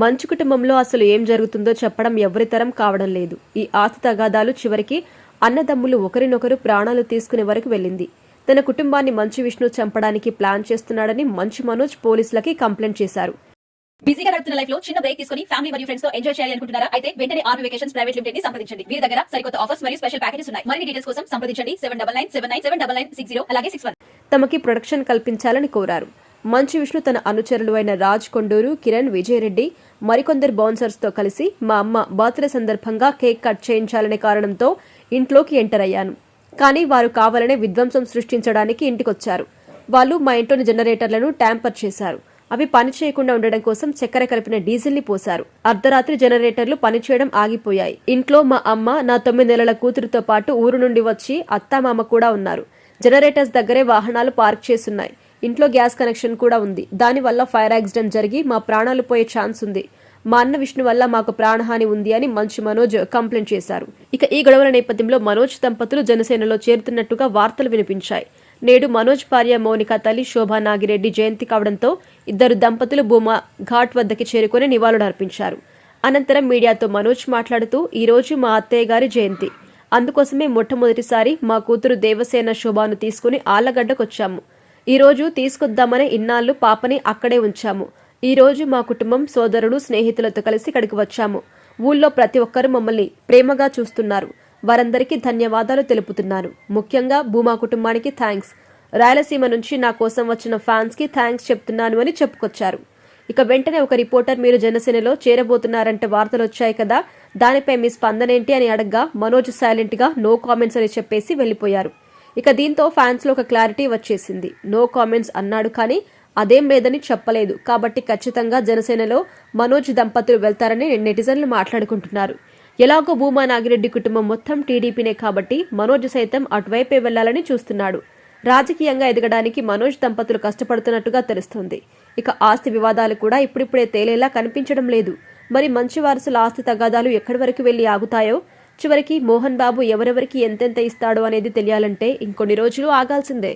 మంచు కుటుంబంలో అసలు ఏం జరుగుతుందో చెప్పడం ఎవరితరం కావడం లేదు. ఈ ఆస్తి తగాదాలు చివరికి అన్నదమ్ములు ఒకరినొకరు ప్రాణాలు తీసుకునే వరకు వెళ్ళింది. తన కుటుంబాన్ని మంచు విష్ణు చంపడానికి ప్లాన్ చేస్తున్నాడని మంచు మనోజ్ పోలీసులకి కంప్లైంట్ చేశారు. బిజీగా గడుపుతున్న లైఫ్ లో చిన్న బ్రేక్ తీసుకుని ఫ్యామిలీ మరియు ఫ్రెండ్స్ తో ఎంజాయ్ చేయాలి అనుకుంటున్నారా? అయితే వెంటనే ఆర్మీ వెకేషన్స్ ప్రైవేట్ లిమిటెడ్ ని సంప్రదించండి. వీరి దగ్గర సరికొత్త ఆఫర్స్ మరియు స్పెషల్ ప్యాకేజెస్ ఉన్నాయి. మరిన్ని డీటెయిల్స్ కోసం సంప్రదించండి 7997979960 అలాగే 61. తమకి ప్రొటెక్షన్ కల్పించాలని కోరారు. మంచు విష్ణు తన అనుచరులు అయిన రాజ్ కొండూరు, కిరణ్, విజయరెడ్డి మరికొందరు బౌన్సర్స్ తో కలిసి మా అమ్మ బర్త్డే సందర్భంగా కేక్ కట్ చేయించాలనే కారణంతో ఇంట్లోకి ఎంటర్ అయ్యాను. కానీ వారు కావాలనే విధ్వంసం సృష్టించడానికి ఇంటికొచ్చారు. వాళ్ళు మా ఇంట్లోని జనరేటర్లను ట్యాంపర్ చేశారు. అవి పనిచేయకుండా ఉండడం కోసం చక్కెర కలిపిన డీజిల్ ని పోశారు. అర్ధరాత్రి జనరేటర్లు పనిచేయడం ఆగిపోయాయి. ఇంట్లో మా అమ్మ, నా 9 నెలల కూతురుతో పాటు ఊరు నుండి వచ్చి అత్తామామ కూడా ఉన్నారు. జనరేటర్స్ దగ్గరే వాహనాలు పార్క్ చేసున్నాయి. ఇంట్లో గ్యాస్ కనెక్షన్ కూడా ఉంది. దానివల్ల ఫైర్ యాక్సిడెంట్ జరిగి మా ప్రాణాలు పోయే ఛాన్స్ ఉంది. మా అన్న విష్ణు వల్ల మాకు ప్రాణహాని ఉంది అని మంచు మనోజ్ కంప్లైంట్ చేశారు. ఇక ఈ గొడవల నేపథ్యంలో మనోజ్ దంపతులు జనసేనలో చేరుతున్నట్టుగా వార్తలు వినిపించాయి. నేడు మనోజ్ భార్య మౌనిక తల్లి శోభా నాగిరెడ్డి జయంతి కావడంతో ఇద్దరు దంపతులు భూమా ఘాట్ వద్దకి చేరుకుని నివాళులర్పించారు. అనంతరం మీడియాతో మనోజ్ మాట్లాడుతూ, ఈ రోజు మా అత్తయ్య గారి జయంతి, అందుకోసమే మొట్టమొదటిసారి మా కూతురు దేవసేన శోభాను తీసుకుని ఆళ్లగడ్డకొచ్చాము. ఈ రోజు తీసుకొద్దామని ఇన్నాళ్లు పాపని అక్కడే ఉంచాము. ఈ రోజు మా కుటుంబం, సోదరుడు, స్నేహితులతో కలిసి ఇక్కడికి వచ్చాము. ఊళ్ళో ప్రతి ఒక్కరూ మమ్మల్ని ప్రేమగా చూస్తున్నారు. వారందరికీ ధన్యవాదాలు తెలుపుతున్నాను. ముఖ్యంగా భూమా కుటుంబానికి థ్యాంక్స్. రాయలసీమ నుంచి నా కోసం వచ్చిన ఫ్యాన్స్ కి థ్యాంక్స్ చెప్తున్నాను అని చెప్పుకొచ్చారు. ఇక వెంటనే ఒక రిపోర్టర్, మీరు జనసేనలో చేరబోతున్నారంటే వార్తలు వచ్చాయి కదా, దానిపై మీ స్పందనేంటి అని అడగ్గా మనోజ్ సైలెంట్ గా నో కామెంట్స్ అని చెప్పేసి వెళ్లిపోయారు. ఇక దీంతో ఫ్యాన్స్ లో ఒక క్లారిటీ వచ్చేసింది. నో కామెంట్స్ అన్నాడు కానీ అదేం లేదని చెప్పలేదు. కాబట్టి ఖచ్చితంగా జనసేనలో మనోజ్ దంపతులు వెళ్తారని నెటిజన్లు మాట్లాడుకుంటున్నారు. ఎలాగో భూమా నాగిరెడ్డి కుటుంబం మొత్తం టీడీపీనే కాబట్టి మనోజ్ సైతం అటువైపే వెళ్లాలని చూస్తున్నాడు. రాజకీయంగా ఎదగడానికి మనోజ్ దంపతులు కష్టపడుతున్నట్టుగా తెలుస్తోంది. ఇక ఆస్తి వివాదాలు కూడా ఇప్పుడిప్పుడే తేలేలా కనిపించడం లేదు. మరి మంచి వారసుల ఆస్తి తగాదాలు ఎక్కడి వరకు వెళ్లి ఆగుతాయో, చివరికి మోహన్ బాబు ఎవరెవరికి ఎంతెంత ఇస్తాడో అనేది తెలియాలంటే ఇంకొన్ని రోజులు ఆగాల్సిందే.